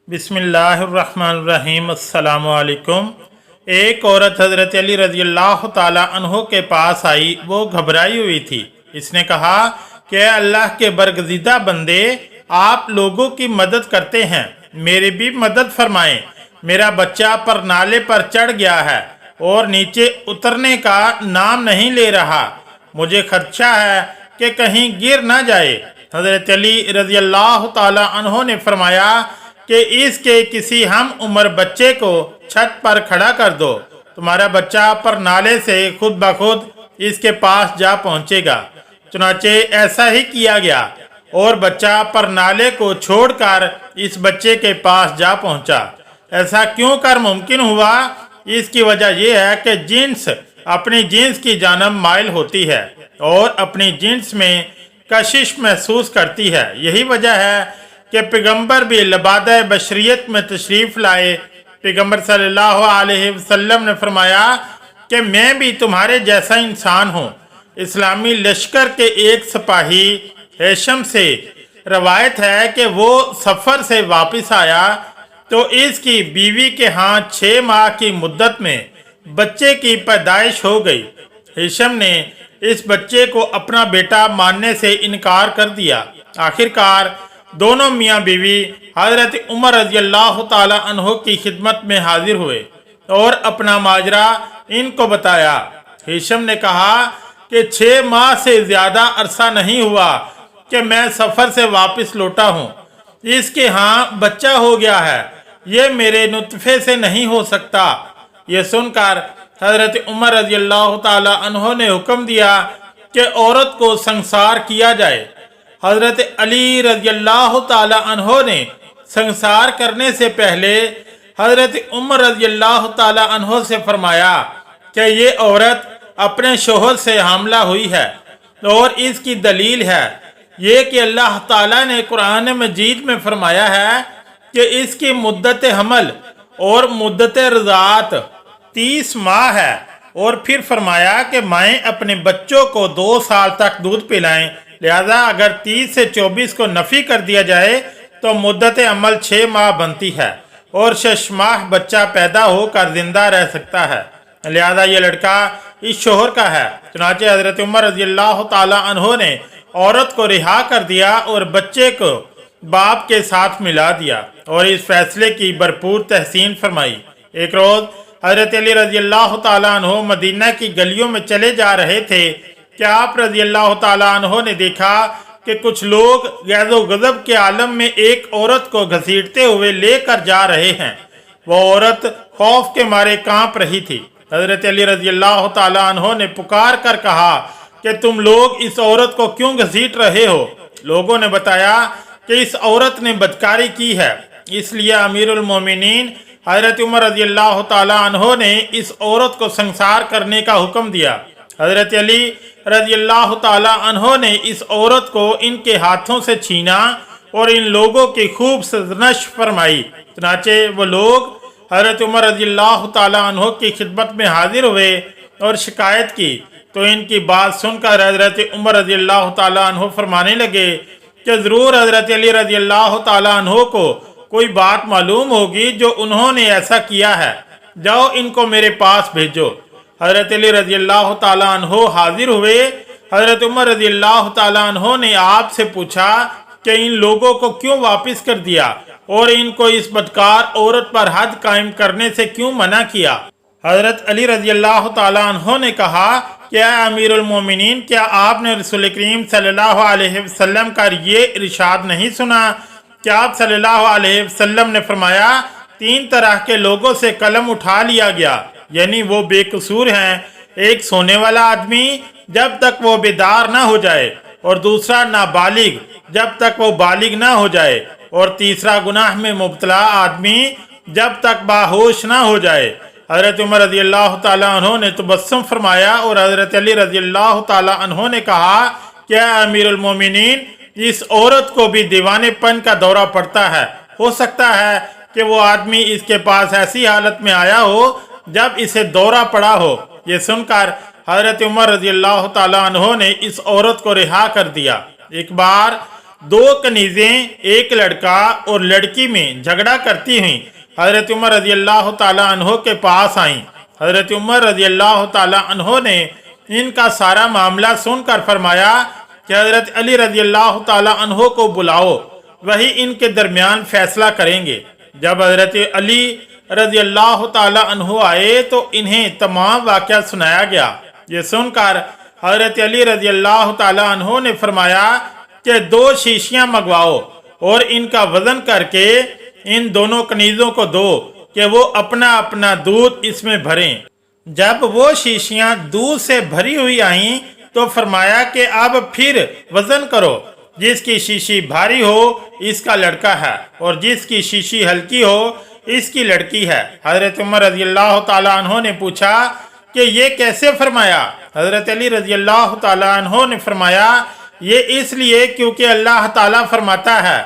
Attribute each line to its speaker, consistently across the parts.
Speaker 1: बिस्मिल्लाहिर्रहमानिर्रहीम। अस्सलाम वालेकुम। एक औरत हज़रत अली रज़ी अल्लाह ताला अन्हो के पास आई। वो घबराई हुई थी। इसने कहा कि अल्लाह के बरगज़ीदा बंदे, आप लोगों की मदद करते हैं, मेरी भी मदद फरमाएं। मेरा बच्चा पर नाले पर चढ़ गया है और नीचे उतरने का नाम नहीं ले रहा। मुझे खदशा है कि कहीं गिर ना जाए। हज़रत अली रज़ी अल्लाह ताला अन्हो ने फरमाया कि इसके किसी हम उम्र बच्चे को छत पर खड़ा कर दो, तुम्हारा बच्चा पर नाले से खुद ब खुद इसके पास जा पहुंचेगा। चुनाचे ऐसा ही किया गया और बच्चा पर नाले को छोड़कर इस बच्चे के पास जा पहुंचा। ऐसा क्यों कर मुमकिन हुआ? इसकी वजह यह है कि जिन्स अपनी जिन्स की जानब माइल होती है और अपनी जिन्स में कशिश महसूस करती है। यही वजह है कि पैगंबर भी लबादा बशरियत में तशरीफ़ लाए। पैगंबर सल्लल्लाहु अलैहि वसल्लम ने फरमाया कि मैं भी तुम्हारे जैसा इंसान हूँ। इस्लामी लश्कर के एक सिपाही हेशम से रवायत है कि वो सफ़र से वापस आया तो इसकी बीवी के यहाँ 6 माह की मुद्दत में बच्चे की पैदाइश हो गई। हेशम ने इस बच्चे को अपना बेटा मानने से इनकार कर दिया। आखिरकार दोनों मियाँ बीवी हज़रत उमर रज़ी अल्लाह ताला अन्हो की खिदमत में हाजिर हुए और अपना माजरा इनको बताया। हेशम ने कहा कि 6 माह से ज़्यादा अरसा नहीं हुआ कि मैं सफ़र से वापस लौटा हूँ। इसके यहाँ बच्चा हो गया है, ये मेरे नुतफ़े से नहीं हो सकता। ये सुनकर हज़रत उमर रज़ी अल्लाह ताला अन्हो ने हुक्म दिया कि औरत को संसार किया जाए। हज़रत अली रज़ी अल्लाह ताला अन्हो ने संसार करने से पहले हज़रत उमर रज़ी अल्लाह ताला अन्हो से फरमाया कि ये औरत अपने शोहर से हामला हुई है और इसकी दलील है ये कि अल्लाह ताला ने कुरान मजीद में फरमाया है कि इसकी मुद्दत हमल और मुद्दत रज़ात 30 माह है। और फिर फरमाया कि माएँ अपने बच्चों को 2 साल तक दूध पिलाएं। लिहाजा अगर 30 से 24 को नफ़ी कर दिया जाए तो मुद्दत अमल 6 माह बनती है और 6 माह बच्चा पैदा होकर जिंदा रह सकता है। लिहाजा ये लड़का इस शोहर का है। चुनाचे हज़रत उमर रज़ी अल्लाह ताला अन्हो ने औरत को रिहा कर दिया और बच्चे को बाप के साथ मिला दिया और इस फैसले की भरपूर तहसीन फरमाई। एक रोज़ हज़रत अली रज़ी अल्लाह ताला अन्हो मदीना की गलियों में चले जा रहे थे कि आप रज़ी अल्लाह ताला अन्हो ने देखा कि कुछ लोग गैज़ो गज़ब के आलम में एक औरत को घसीटते हुए लेकर जा रहे हैं। वो औरत खौफ के मारे कांप रही थी। हज़रत अली रज़ी अल्लाह ताला अन्हो ने पुकार कर कहा कि तुम लोग इस औरत को क्यों घसीट रहे हो? लोगों ने बताया कि इस औरत ने बदकारी की है, इसलिए अमीरुल मोमिनीन हज़रत उमर रज़ी अल्लाह ताला अन्हो ने इस औरत को संसार करने का हुक्म दिया। हज़रत अली रज़ी अल्लाह ताला अन्हो ने इस औरत को इनके हाथों से छीना और इन लोगों की खूब सरजनश फरमाई। चनाचे वो लोग हज़रत उमर रज़ी अल्लाह ताला अन्हो की खिदमत में हाजिर हुए और शिकायत की तो इनकी बात सुनकर हज़रत उमर रज़ी अल्लाह ताला अन्हो फरमाने लगे कि ज़रूर हज़रत अली रज़ी अल्लाह ताला अन्हो को कोई बात मालूम होगी जो उन्होंने ऐसा किया है। जाओ इनको मेरे पास भेजो। हज़रत अली रज़ी अल्लाह ताला अन्हो हाजिर हुए। हज़रत उमर रज़ी अल्लाह ताला अन्हो ने आपसे पूछा कि इन लोगों को क्यों वापस कर दिया और इनको इस बदकार औरत पर हद कायम करने से क्यों मना किया? हज़रत अली रज़ी अल्लाह ताला अन्हो ने कहा, क्या अमीरुल मोमिनीन, क्या आपने रसूल करीम सल्लल्लाहु अलैहि वसल्लम का ये इरशाद नहीं सुना? क्या आप सल्लल्लाहु अलैहि वसल्लम ने फरमाया 3 तरह के लोगों से कलम उठा लिया गया, यानी वो बेकसूर हैं। एक सोने वाला आदमी जब तक वो बेदार ना हो जाए, और दूसरा नाबालिग जब तक वो बालिग ना हो जाए, और तीसरा गुनाह में मुब्तला आदमी जब तक बाहोश ना हो जाए। हज़रत उमर रज़ी अल्लाह ताला अन्हो ने तबस्सुम फरमाया और हज़रत अली रज़ी अल्लाह ताला अन्हो ने कहा, क्या अमीरुल मोमिनीन, इस औरत को भी दीवानेपन का दौरा पड़ता है। हो सकता है कि वो आदमी इसके पास ऐसी हालत में आया हो जब इसे दौरा पड़ा हो। ये सुनकर हज़रत उमर रज़ी अल्लाह ताला अन्हो ने इस औरत को रिहा कर दिया। एक बार दो कनीज़ें, एक लड़का और लड़की में झगड़ा करती हुई हज़रत उमर रज़ी अल्लाह ताला अन्हो के पास आईं। हज़रत उमर रज़ी अल्लाह ताला अन्हो ने इनका सारा मामला सुनकर फरमाया कि हज़रत अली रज़ी अल्लाह ताला अन्हो को बुलाओ, वही इनके दरमियान फैसला करेंगे। जब हज़रत अली रज़ी अल्लाह ताला अन्हो आए तो इन्हें तमाम वाक़या सुनाया गया। ये सुनकर हज़रत अली रज़ी अल्लाह ताला अन्हो ने फरमाया कि 2 शीशियाँ मंगवाओ और इनका वज़न करके इन दोनों कनीज़ों को दो कि वो अपना अपना दूध इसमें भरें। जब वो शीशियाँ दूध से भरी हुई आईं तो फरमाया कि अब फिर वज़न करो, जिसकी शीशी भारी हो इसका लड़का है और जिसकी शीशी हल्की हो इसकी लड़की है। हज़रत उमर रज़ी अल्लाह ताला अन्हो ने पूछा कि ये कैसे फरमाया? हज़रत अली रज़ी अल्लाह ताला अन्हो ने फरमाया ये इसलिए क्योंकि अल्लाह ताला फरमाता है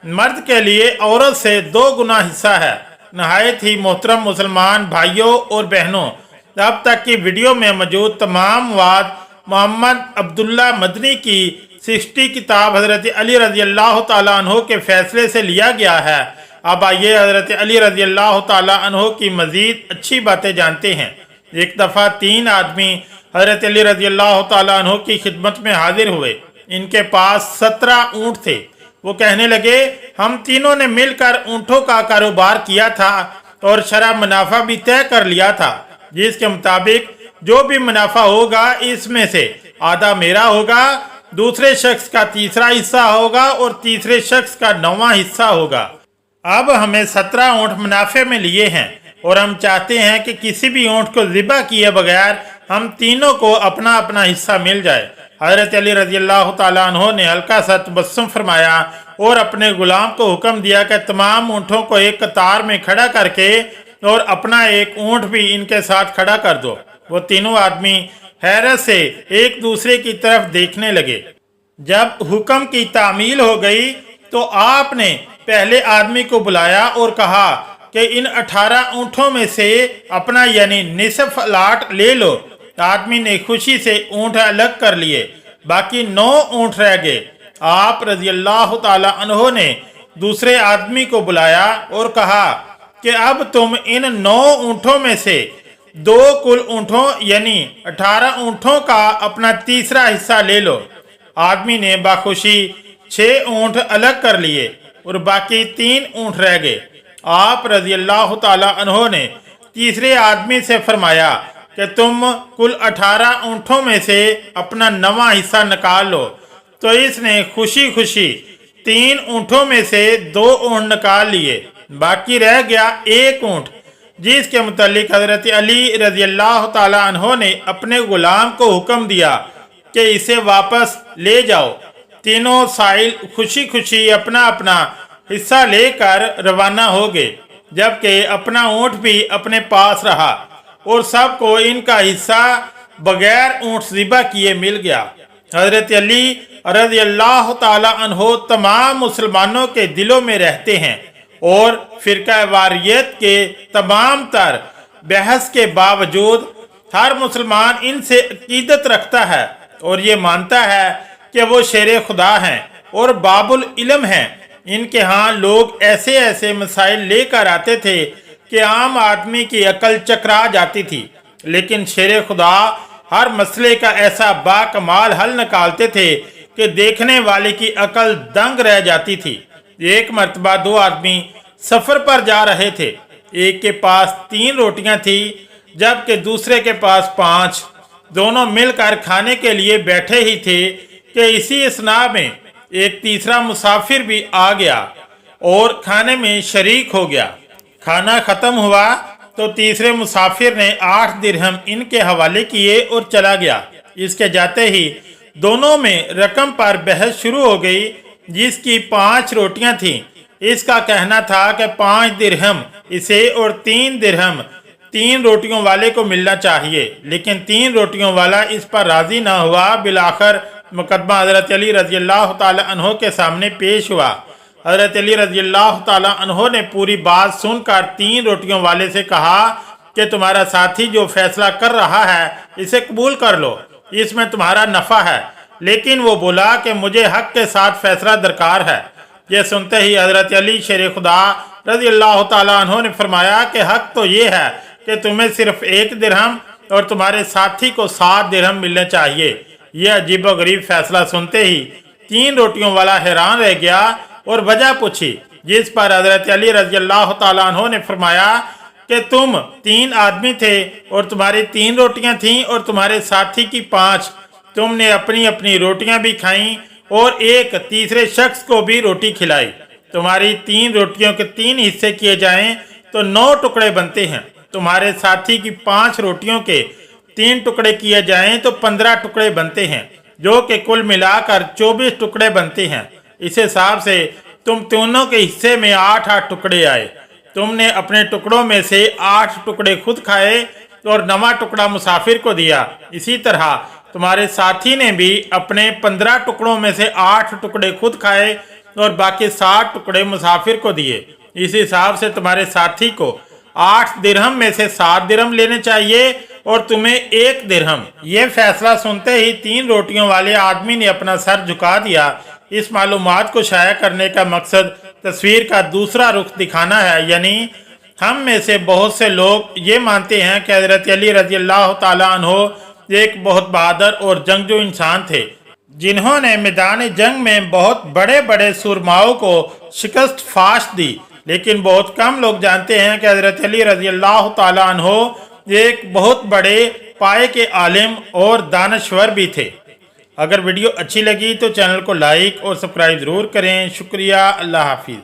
Speaker 1: मर्द के लिए औरत से 2 गुना हिस्सा है। नहायत ही मोहतरम मुसलमान भाइयों और बहनों, अब तक की वीडियो में मौजूद तमाम वाद मोहम्मद अब्दुल्ला मदनी की 60 किताब हज़रत अली रज़ी अल्लाह ताला अन्हो के फैसले से लिया गया है। अब आइए हज़रत अली रज़ी अल्लाह ताला अन्हो की मज़ीद अच्छी बातें जानते हैं। एक दफ़ा 3 आदमी हज़रत अली रज़ी अल्लाह ताला अन्हो की खिदमत में हाजिर हुए। इनके पास 17 ऊँट थे। वो कहने लगे हम तीनों ने मिलकर ऊँटों का कारोबार किया था और शरअ मुनाफा भी तय कर लिया था, जिसके मुताबिक जो भी मुनाफा होगा इसमें से आधा मेरा होगा, दूसरे शख्स का तीसरा हिस्सा होगा और तीसरे शख्स का 9वां हिस्सा होगा। अब हमें 17 ऊँट मुनाफे में लिए हैं और हम चाहते हैं कि किसी भी ऊँट को ज़िबा किए बगैर हम तीनों को अपना अपना हिस्सा मिल जाए। हज़रत अली रज़ी अल्लाह ताला अन्हो ने हल्का सा तबस्सुम फरमाया और अपने गुलाम को हुक्म दिया कि तमाम ऊँटों को एक कतार में खड़ा करके और अपना एक ऊँट भी इनके साथ खड़ा कर दो। वो तीनों आदमी हैरत से एक दूसरे की तरफ देखने लगे। जब हुक्म की तामील हो गई तो आपने पहले आदमी को बुलाया और कहा कि इन 18 ऊँटों में से अपना यानी निसफ लाट ले लो। आदमी ने खुशी से ऊँट अलग कर लिए, बाकी 9 ऊँट रह गए। आप रज़ी अल्लाह ताला अन्हो ने दूसरे आदमी को बुलाया और कहा कि अब तुम इन 9 ऊँटों में से 2 कुल ऊँटों यानी 18 ऊँटों का अपना तीसरा हिस्सा ले लो। आदमी ने बाखुशी 6 ऊँट अलग कर लिए और बाकी 3 ऊँट रह गए। आप रज़ी अल्लाह ताला अन्हो ने तीसरे आदमी से फरमाया कि तुम कुल 18 ऊँटों में से अपना 9वां हिस्सा निकाल लो। तो इसने खुशी खुशी 3 ऊँटों में से 2 ऊँट निकाल लिए, बाकी रह गया 1 ऊँट, जिसके मुतालिक हज़रत अली रज़ी अल्लाह ताला अन्हो ने अपने गुलाम को हुक्म दिया कि इसे वापस ले जाओ। तीनों साइल खुशी खुशी अपना अपना हिस्सा लेकर रवाना हो गए, जबकि अपना ऊँट भी अपने पास रहा और सबको इनका हिस्सा बगैर ऊँट ज़िबा किए मिल गया। हज़रत अली रज़ी अल्लाह ताला अन्हो तमाम मुसलमानों के दिलों में रहते हैं और फ़िरका वारियत के तमाम तर बहस के बावजूद हर मुसलमान इनसे अकीदत रखता है और ये मानता है कि वो शेर खुदा हैं और बाबुल इल्म हैं। इनके यहाँ लोग ऐसे ऐसे मसाइल लेकर आते थे कि आम आदमी की अकल चकरा जाती थी, लेकिन शेर खुदा हर मसले का ऐसा बाकमाल हल निकालते थे कि देखने वाले की अकल दंग रह जाती थी। एक मर्तबा 2 आदमी सफ़र पर जा रहे थे। एक के पास 3 रोटियां थी जबकि दूसरे के पास 5। दोनों मिलकर खाने के लिए बैठे ही थे कि इसी असना में एक तीसरा मुसाफिर भी आ गया और खाने में शरीक हो गया। खाना ख़त्म हुआ तो तीसरे मुसाफिर ने 8 दिरहम इनके हवाले किए और चला गया। इसके जाते ही दोनों में रकम पर बहस शुरू हो गई। जिसकी 5 रोटियां थीं, इसका कहना था कि 5 दिरहम इसे और 3 दिरहम 3 रोटियों वाले को मिलना चाहिए, लेकिन 3 रोटियों वाला इस पर राज़ी न हुआ। बिलाखिर मुकदमा हज़रत अली रज़ी अल्लाह ताला अन्हो के सामने पेश हुआ। हज़रत अली रज़ी अल्लाह ताला अन्हो ने पूरी बात सुनकर 3 रोटियों वाले से कहा कि तुम्हारा साथी जो फैसला कर रहा है इसे कबूल कर लो, इसमें तुम्हारा नफ़ा है। लेकिन वो बोला कि मुझे हक के साथ फैसला दरकार है। ये सुनते ही हजरत अली शेर खुदा रज़ी अल्लाह ताला अन्हो ने फरमाया कि हक तो ये है कि तुम्हें सिर्फ 1 दिरहम और तुम्हारे साथी को 7 दिरहम मिलने चाहिए। यह अजीबोगरीब फैसला सुनते ही 3 रोटियों वाला हैरान रह गया और वजह पूछी, जिस पर हजरत अली रज़ी अल्लाह ताला अन्हो ने फरमाया कि तुम 3 आदमी थे और तुम्हारी 3 रोटियां थीं और तुम्हारे साथी की 5। तुमने अपनी अपनी रोटियां भी खाईं और एक तीसरे शख्स को भी रोटी खिलाई। तुम्हारी 3 रोटियों के 3 हिस्से किए जाएं तो 9 टुकड़े बनते हैं। तुम्हारे साथी की 5 रोटियों के 3 टुकड़े किए जाएं तो 15 टुकड़े बनते हैं, जो कि कुल मिलाकर 24 टुकड़े बनते हैं। इस हिसाब से तुम दोनों के हिस्से में 8-8 टुकड़े आए। तुमने अपने टुकड़ों में से 8 टुकड़े खुद खाए और 9वां टुकड़ा मुसाफिर को दिया। इसी तरह तुम्हारे साथी ने भी अपने 15 टुकड़ों में से 8 टुकड़े खुद खाए और बाकी 7 टुकड़े मुसाफिर को दिए। इस हिसाब से तुम्हारे साथी को 8 दिरहम में से 7 दिरहम लेने चाहिए और तुम्हें 1 दिरहम। ये फैसला सुनते ही 3 रोटियों वाले आदमी ने अपना सर झुका दिया। इस मालूमात को शाया करने का मकसद तस्वीर का दूसरा रुख दिखाना है, यानी हम में से बहुत से लोग ये मानते हैं कि हजरत अली रज़ी अल्लाह ताला अन्हो एक बहुत बहादुर और जंगजू इंसान थे, जिन्होंने मैदान जंग में बहुत बड़े बड़े सुरमाओं को शिकस्त फाश दी। लेकिन बहुत कम लोग जानते हैं कि हजरत अली रज़ी अल्लाह ताला अन्हो एक बहुत बड़े पाए के आलिम और दानश्वर भी थे। अगर वीडियो अच्छी लगी तो चैनल को लाइक और सब्सक्राइब ज़रूर करें। शुक्रिया। अल्लाह हाफिज़।